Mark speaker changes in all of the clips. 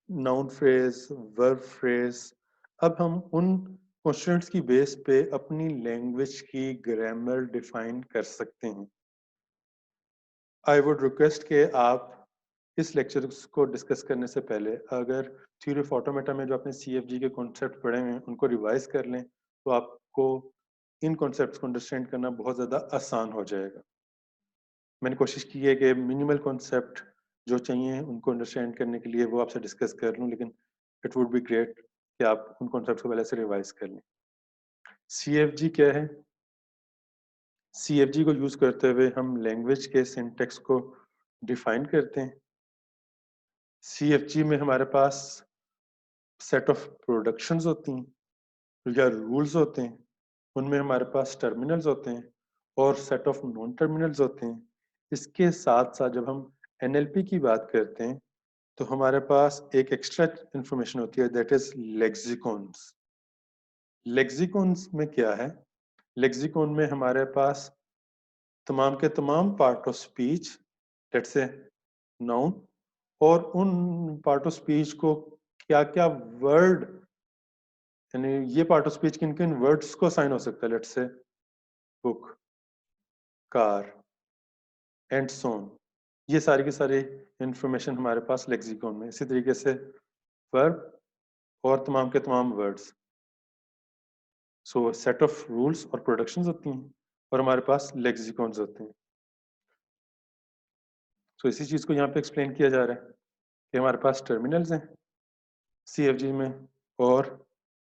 Speaker 1: Noun phrase, verb phrase. अब हम उन कॉन्स्टिट्यूएंट्स की बेस पे अपनी लैंग्वेज की ग्रामर डिफाइन कर सकते हैं। आई वुड रिक्वेस्ट कि आप इस लेक्चर को डिस्कस करने से पहले अगर थ्योरी ऑफ ऑटोमेटा में जो आपने सीएफजी के कॉन्सेप्ट पढ़े हैं उनको रिवाइज कर लें तो आपको इन कॉन्सेप्ट्स को अंडरस्टैंड करना बहुत ज़्यादा आसान हो जाएगा। मैंने कोशिश की है कि मिनिमल कॉन्सेप्ट जो चाहिए उनको अंडरस्टैंड करने के लिए वो आपसे डिस्कस कर लूँ, लेकिन इट वुड बी ग्रेट कि आप उन कॉन्सेप्ट्स को पहले से रिवाइज कर लें। सीएफजी क्या है? सीएफजी को यूज़ करते हुए हम लैंग्वेज के सिंटैक्स को डिफाइन करते हैं। सीएफजी में हमारे पास सेट ऑफ प्रोडक्शंस होती हैं या रूल्स होते हैं, उनमें हमारे पास टर्मिनल्स होते हैं और सेट ऑफ नॉन टर्मिनल्स होते हैं। इसके साथ साथ जब हम एनएलपी की बात करते हैं तो हमारे पास एक एक्स्ट्रा इंफॉर्मेशन होती है, दैट इज लेक्सिकॉन्स। लेक्सिकॉन्स में क्या है? लेक्सिकॉन में हमारे पास तमाम के तमाम part of speech, let's say noun, और उन पार्ट ऑफ स्पीच को क्या क्या वर्ड, यानी ये पार्ट ऑफ स्पीच किन किन वर्ड्स को साइन हो सकता है, let's say book, car and सोन। ये सारी की सारी इंफॉर्मेशन हमारे पास लेक्सिकॉन में। इसी तरीके से वर्ब और तमाम के तमाम words. So set of rules और प्रोडक्शंस होती हैं और हमारे पास लेक्सिकॉन्स होते हैं। सो इसी चीज़ को यहाँ पे एक्सप्लेन किया जा रहा है कि हमारे पास टर्मिनल्स हैं सीएफजी में और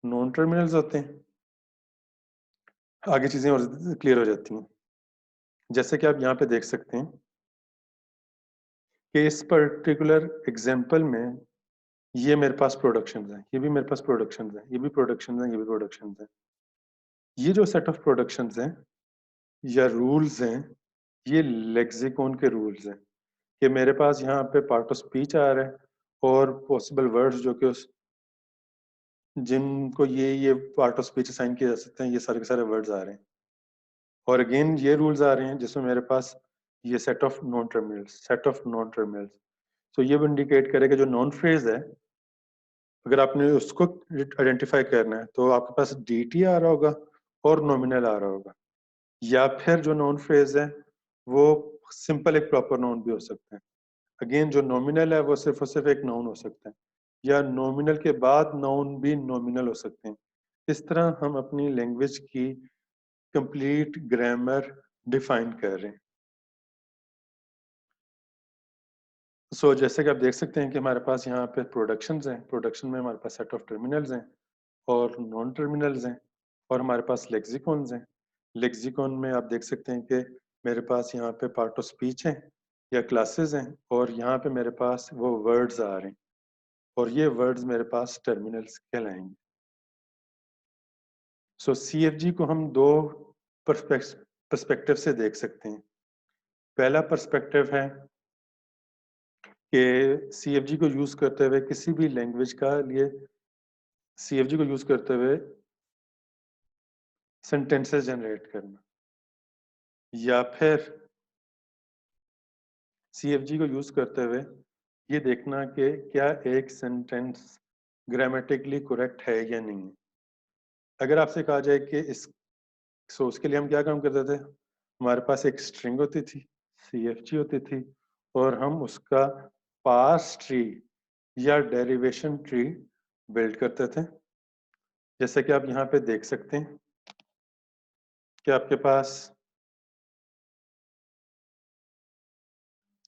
Speaker 1: नॉन टर्मिनल्स होते हैं। आगे चीज़ें और क्लियर हो जाती हैं। जैसे कि आप यहाँ पे देख सकते हैं कि इस पर्टिकुलर एग्जाम्पल में ये मेरे पास प्रोडक्शंस हैं, ये भी मेरे पास प्रोडक्शंस हैं, ये भी प्रोडक्शंस हैं, ये भी प्रोडक्शंस हैं। ये जो सेट ऑफ प्रोडक्शंस हैं या रूल्स हैं, ये लेक्सिकॉन के रूल्स हैं कि मेरे पास यहाँ पे पार्ट ऑफ स्पीच आ रहा है और पॉसिबल वर्ड्स जो कि उस जिनको ये पार्ट ऑफ स्पीच असाइन किए जा सकते हैं, ये सारे के सारे वर्ड्स आ रहे हैं। और अगेन ये रूल्स आ रहे हैं जिसमें मेरे पास ये सेट ऑफ नॉन टर्मिनल्स। तो ये भी इंडिकेट करेगा जो नॉन फ्रेज है, अगर आपने उसको आइडेंटिफाई करना है तो आपके पास डी आ रहा होगा और नॉमिनल आ रहा होगा, या फिर जो नॉन फ्रेज है वो सिंपल एक प्रॉपर नाउन भी हो सकता है। अगेन जो नॉमिनल है वो सिर्फ और सिर्फ एक नाउन हो सकता है, या नॉमिनल के बाद नाउन भी नॉमिनल हो सकते हैं। इस तरह हम अपनी लैंग्वेज की कंप्लीट ग्रामर डिफाइन कर रहे हैं। जैसे कि आप देख सकते हैं कि हमारे पास यहाँ पे प्रोडक्शंस हैं, प्रोडक्शन में हमारे पास सेट ऑफ टर्मिनल्स हैं और नॉन टर्मिनल्स हैं और हमारे पास लेक्सिकॉन्स हैं। लेक्सिकॉन में आप देख सकते हैं कि मेरे पास यहाँ पे पार्ट ऑफ स्पीच है या क्लासेस हैं और यहाँ पे मेरे पास वो वर्ड्स आ रहे हैं और ये वर्ड्स मेरे पास टर्मिनल्स कहलाएंगे। सीएफजी को हम दो पर्सपेक्टिव से देख सकते हैं। पहला पर्सपेक्टिव है कि सीएफजी को यूज करते हुए किसी भी लैंग्वेज का लिए सीएफजी को यूज करते हुए सेंटेंसेस जनरेट करना, या फिर सीएफजी को यूज करते हुए ये देखना कि क्या एक सेंटेंस ग्रामेटिकली करेक्ट है या नहीं है। अगर आपसे कहा जाए कि इस सोर्स के लिए हम क्या काम करते थे, हमारे पास एक स्ट्रिंग होती थी, सीएफजी होती थी, और हम उसका पार्स ट्री या डेरिवेशन ट्री बिल्ड करते थे। जैसे कि आप यहाँ पे देख सकते हैं कि आपके पास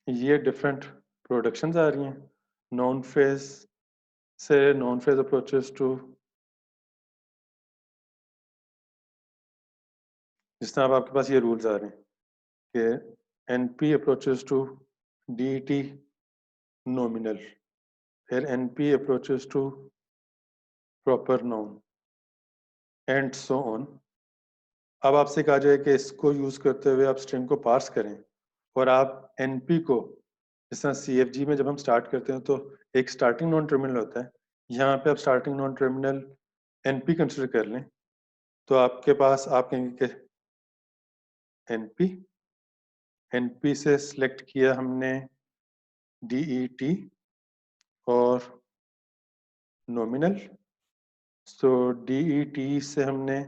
Speaker 1: ये डिफरेंट प्रोडक्शंस आ रही हैं, नॉन फ्रेज से नॉन फ्रेज अप्रोचेस टू, जिस तरह अब आपके पास ये रूल्स आ रहे हैं कि NP approaches to DT nominal, फिर NP approaches to proper noun and so on. अब आपसे कहा जाए कि इसको यूज करते हुए आप स्ट्रिंग को पार्स करें और आप एनपी को, जिस तरह सीएफजी में जब हम स्टार्ट करते हैं तो एक स्टार्टिंग नॉन टर्मिनल होता है, यहाँ पे आप starting non terminal NP consider कर लें तो आपके पास आप कहेंगे कि एनपी, एनपी से सिलेक्ट किया हमने डीईटी और नॉमिनल, सो DET से हमने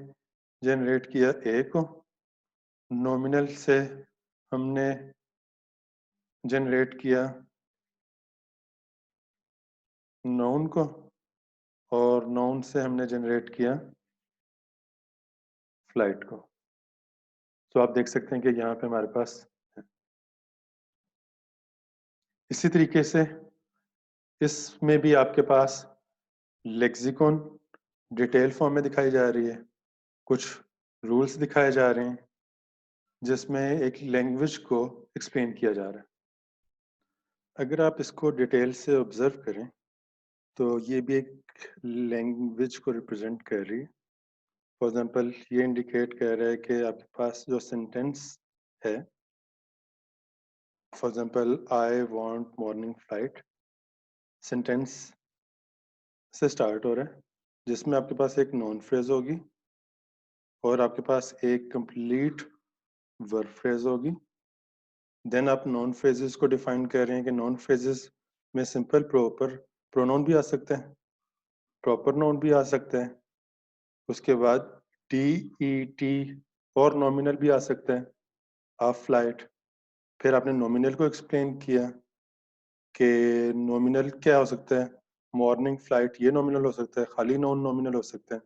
Speaker 1: जनरेट किया ए को, नॉमिनल से हमने जनरेट किया नाउन को, और नाउन से हमने जनरेट किया फ्लाइट को। तो आप देख सकते हैं कि यहाँ पे हमारे पास है। इसी तरीके से इसमें भी आपके पास लेक्सिकॉन डिटेल फॉर्म में दिखाई जा रही है, कुछ रूल्स दिखाए जा रहे हैं जिसमें एक लैंग्वेज को एक्सप्लेन किया जा रहा है। अगर आप इसको डिटेल से ऑब्जर्व करें तो ये भी एक लैंग्वेज को रिप्रेजेंट कर रही है। फॉर एग्जांपल ये इंडिकेट कर रहा है कि आपके पास जो सेंटेंस है, for example I want morning flight, sentence से स्टार्ट हो रहा है जिसमें आपके पास एक नॉन फ्रेज होगी और आपके पास एक कंप्लीट वर्ब फ्रेज होगी। देन आप नॉन फ्रेजेस को डिफाइन कर रहे हैं कि नॉन फ्रेजेस में सिंपल प्रॉपर प्रोनाउन भी आ सकते हैं, प्रॉपर नाउन भी आ सकते हैं, उसके बाद DET और नॉमिनल भी आ सकते हैं, ऑफ फ्लाइट। फिर आपने नॉमिनल को एक्सप्लेन किया कि नॉमिनल क्या हो सकता है, मॉर्निंग फ्लाइट ये नॉमिनल हो सकता है, खाली नाउन नॉमिनल हो सकता है।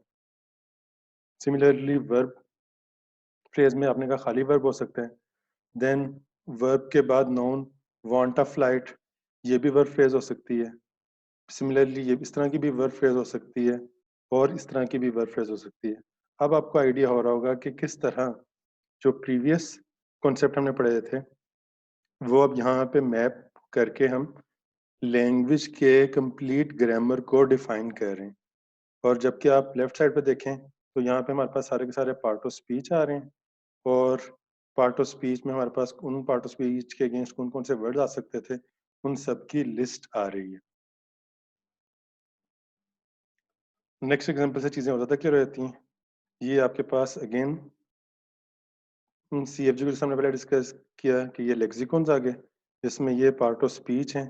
Speaker 1: सिमिलरली वर्ब फ्रेज में आपने कहा खाली वर्ब हो सकता है, देन वर्ब के बाद नाउन वांट अ फ्लाइट ये भी वर्ब फ्रेज हो सकती है। सिमिलरली ये इस तरह की भी वर्ब फ्रेज हो सकती है और इस तरह की भी वर्ब फ्रेज हो सकती है। अब आपको आइडिया हो रहा होगा कि किस तरह जो प्रीवियस कॉन्सेप्ट हमने पढ़े थे वो अब यहाँ पे मैप करके हम लैंग्वेज के कंप्लीट ग्रामर को डिफाइन कर रहे हैं। और जबकि आप लेफ्ट साइड पे देखें तो यहाँ पे हमारे पास सारे के सारे पार्ट ऑफ स्पीच आ रहे हैं, और पार्ट ऑफ स्पीच में हमारे पास उन पार्ट ऑफ स्पीच के अगेंस्ट कौन कौन से वर्ड आ सकते थे उन सब की लिस्ट आ रही है। नेक्स्ट एग्जाम्पल से चीज़ें और ज़्यादा क्लियर हो जाती हैं। ये आपके पास अगेन CFG को हमने पहले डिस्कस किया कि ये लेक्सिकॉन्स आ गए जिसमें ये पार्ट ऑफ स्पीच हैं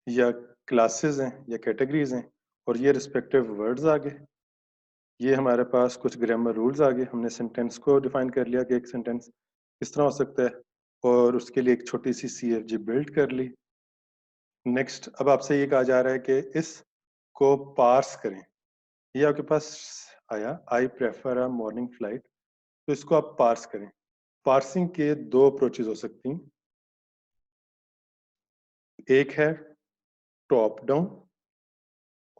Speaker 1: या क्लासेस हैं या कैटेगरीज हैं, और ये रिस्पेक्टिव वर्ड्स आ गए। ये हमारे पास कुछ ग्रामर रूल्स आ गए, हमने सेंटेंस को डिफाइन कर लिया कि एक सेंटेंस किस तरह हो सकता है, और उसके लिए एक छोटी सी CFG बिल्ड कर ली। नेक्स्ट अब आपसे ये कहा जा रहा है कि इसको पार्स करें। ये आपके पास आया I prefer a morning flight, तो इसको आप पार्स करें। पार्सिंग के दो अप्रोचेज हो सकती हैं, एक है टॉप डाउन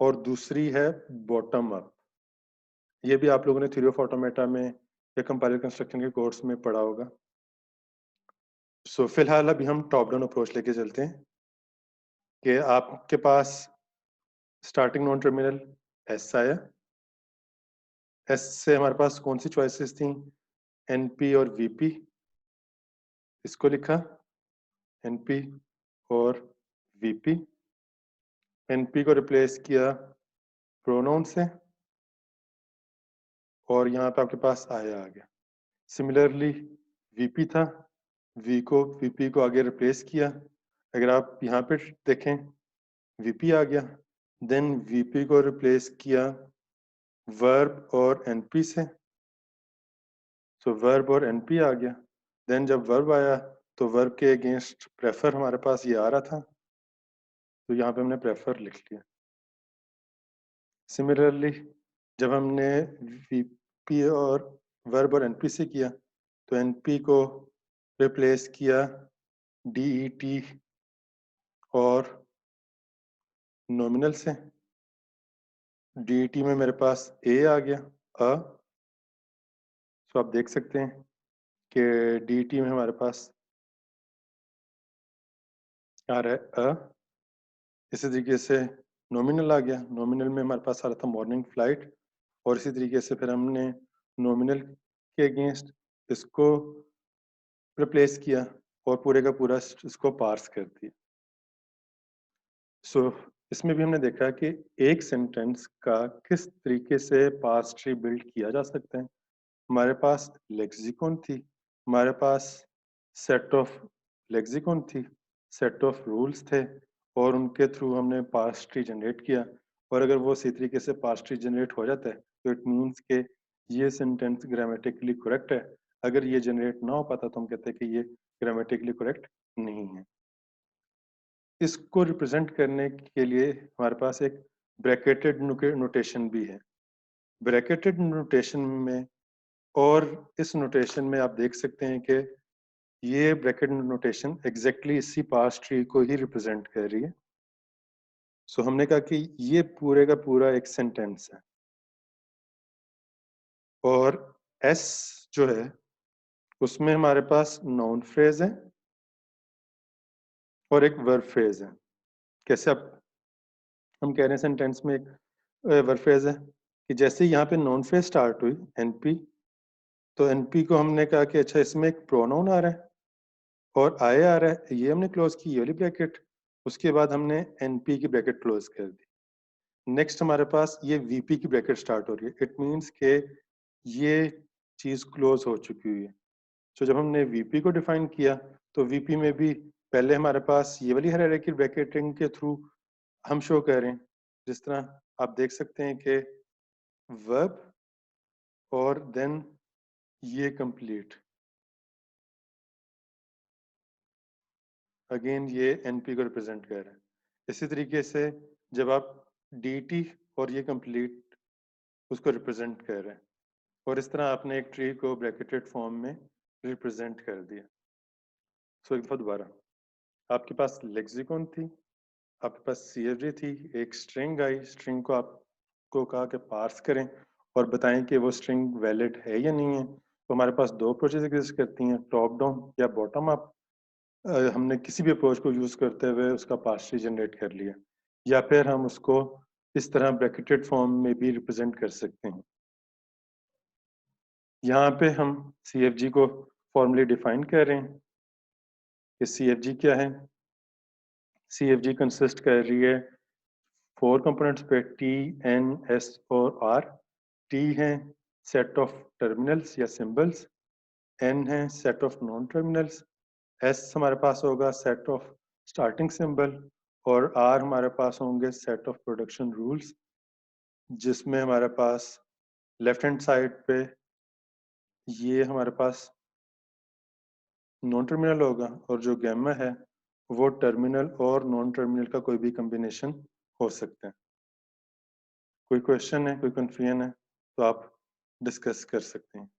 Speaker 1: और दूसरी है बॉटम अप। ये भी आप लोगों ने थ्योरी ऑफ ऑटोमेटा में या कंपाइलर कंस्ट्रक्शन के कोर्स में पढ़ा होगा। सो फिलहाल अभी हम टॉप डाउन अप्रोच लेके चलते हैं कि आपके पास स्टार्टिंग नॉन टर्मिनल एस आया, एस से हमारे पास कौन सी चॉइसेस थी, NP और VP, इसको लिखा NP और VP। NP को रिप्लेस किया प्रोनाउन से और यहाँ पे आपके पास आया आ गया। सिमिलरली VP था, VP को आगे रिप्लेस किया। अगर आप यहाँ पे देखें VP आ गया, देन VP को रिप्लेस किया वर्ब और NP से, सो वर्ब और NP आ गया। देन जब वर्ब आया तो वर्ब के अगेंस्ट प्रेफर हमारे पास ये आ रहा था, तो यहाँ पे हमने प्रेफर लिख लिया। सिमिलरली जब हमने VP और वर्ब और NP से किया तो NP को रिप्लेस किया DET और नॉमिनल से। DET में मेरे पास A आ गया, अ, तो आप देख सकते हैं कि DET में हमारे पास आ रहा है अ। इसी तरीके से नॉमिनल आ गया, नॉमिनल में हमारे पास आ रहा था मॉर्निंग फ्लाइट, और इसी तरीके से फिर हमने नॉमिनल के अगेंस्ट इसको रिप्लेस किया और पूरे का पूरा इसको पार्स कर दिया। सो इसमें भी हमने देखा कि एक सेंटेंस का किस तरीके से पार्स ट्री बिल्ड किया जा सकता है। हमारे पास लेक्सिकॉन थी, हमारे पास सेट ऑफ लेक्सिकॉन थी, सेट ऑफ रूल्स थे, और उनके थ्रू हमने पार्स ट्री जनरेट किया और अगर वो सही तरीके से पार्स ट्री जनरेट हो जाता है तो इट मीन्स के ये सेंटेंस ग्रामेटिकली करेक्ट है। अगर ये जनरेट ना हो पाता तो हम कहते हैं कि ये ग्रामेटिकली करेक्ट नहीं है। इसको रिप्रेजेंट करने के लिए हमारे पास एक ब्रैकेटेड नोटेशन भी है। ब्रैकेटेड नोटेशन में और इस नोटेशन में आप देख सकते हैं कि ये ब्रैकेट नोटेशन एग्जैक्टली इसी पार्स ट्री को ही रिप्रेजेंट कर रही है। सो हमने कहा कि ये पूरे का पूरा एक सेंटेंस है और एस जो है उसमें हमारे पास नाउन फ्रेज है और एक वर्ब फ्रेज है। कैसे आप हम कह रहे हैं सेंटेंस में एक वर्ब फ्रेज है कि जैसे यहाँ पे नाउन फ्रेज स्टार्ट हुई एनपी, तो एनपी को हमने कहा कि अच्छा इसमें एक प्रोनाउन आ रहा है और आई आ रहा है, ये हमने क्लोज की ये वाली ब्रैकेट। उसके बाद हमने एनपी की ब्रैकेट क्लोज कर दी। नेक्स्ट हमारे पास ये वीपी की ब्रैकेट स्टार्ट हो रही है। इट मीन्स के ये चीज क्लोज हो चुकी हुई है। तो जब हमने वीपी को डिफाइन किया तो वीपी में भी पहले हमारे पास ये वाली हायरार्की ब्रैकेटिंग के थ्रू हम शो कर रहे हैं। जिस तरह आप देख सकते हैं कि वर्ब और देन ये कंप्लीट, अगेन ये एनपी को रिप्रेजेंट कर रहा है। इसी तरीके से जब आप डी और ये कंप्लीट उसको रिप्रेजेंट कर रहे हैं और इस तरह आपने एक ट्री को ब्रैकेटेड फॉर्म में रिप्रेजेंट कर दिया। सो एक दफा दोबारा, आपके पास लेक्सिकॉन थी, आपके पास सीएफजी थी, एक स्ट्रिंग आई, स्ट्रिंग को आपको कहा कि पार्स करें और बताएं कि वो स्ट्रिंग वैलिड है या नहीं है। तो हमारे पास दो अप्रोचेस एग्जिस्ट करती हैं, टॉप डाउन या बॉटम अप। हमने किसी भी अप्रोच को यूज करते हुए उसका पार्स ट्री जनरेट कर लिया, या फिर हम उसको इस तरह ब्रैकेटेड फॉर्म में भी रिप्रेजेंट कर सकते हैं। यहाँ पे हम CFG को फॉर्मली डिफाइन कर रहे हैं कि CFG क्या है। CFG कंसिस्ट कर रही है 4 कंपोनेंट्स पे, T, N, S और R। T है सेट ऑफ टर्मिनल्स या सिंबल्स, N है set of non terminals, S हमारे पास होगा सेट ऑफ स्टार्टिंग सिंबल और R हमारे पास होंगे सेट ऑफ प्रोडक्शन रूल्स, जिसमें हमारे पास लेफ्ट हैंड साइड पे ये हमारे पास नॉन टर्मिनल होगा और जो गैमा है वो टर्मिनल और नॉन टर्मिनल का कोई भी कॉम्बिनेशन हो सकता है। कोई क्वेश्चन है, कोई कंफ्यूजन है तो आप डिस्कस कर सकते हैं।